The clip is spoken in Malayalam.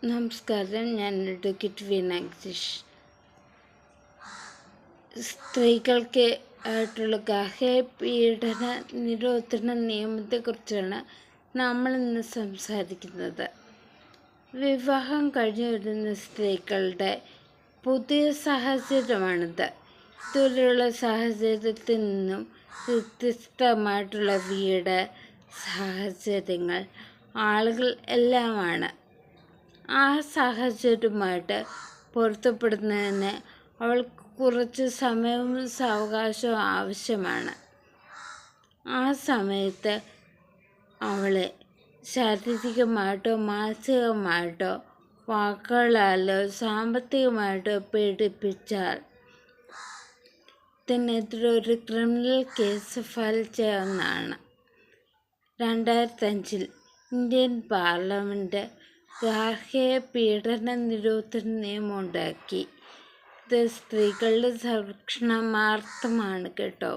നമസ്കാരം, ഞാൻ അഡ്വക്കേറ്റ് വീണാഗിരീഷ്. സ്ത്രീകൾക്ക് ആയിട്ടുള്ള ഗാർഹിക പീഡന നിരോധന നിയമത്തെക്കുറിച്ചാണ് നമ്മളിന്ന് സംസാരിക്കുന്നത്. വിവാഹം കഴിഞ്ഞു വരുന്ന സ്ത്രീകളുടെ പുതിയ സാഹചര്യമാണിത്. ഇതുവരെയുള്ള സാഹചര്യത്തിൽ നിന്നും വ്യത്യസ്തമായിട്ടുള്ള വീട്, സാഹചര്യങ്ങൾ, ആളുകൾ എല്ലാമാണ്. ആ സാഹചര്യവുമായിട്ട് പൊരുത്തപ്പെടുന്നതിന് അവൾക്ക് കുറച്ച് സമയവും സാവകാശവും ആവശ്യമാണ്. ആ സമയത്ത് അവളെ ശാരീരികമായിട്ടോ മാനസികമായിട്ടോ വാക്കുകളാലോ സാമ്പത്തികമായിട്ടോ പീഡിപ്പിച്ചാൽ ഇതിനെതിരെ ഒരു ക്രിമിനൽ കേസ് ഫയൽ ചെയ്യാവുന്നതാണ്. 2005 ഇന്ത്യൻ പാർലമെൻറ്റ് ഗാർഹിക പീഡന നിരോധന നിയമം ഉണ്ടാക്കി. ഇത് സ്ത്രീകളുടെ സംരക്ഷണാർത്ഥമാണ് കേട്ടോ.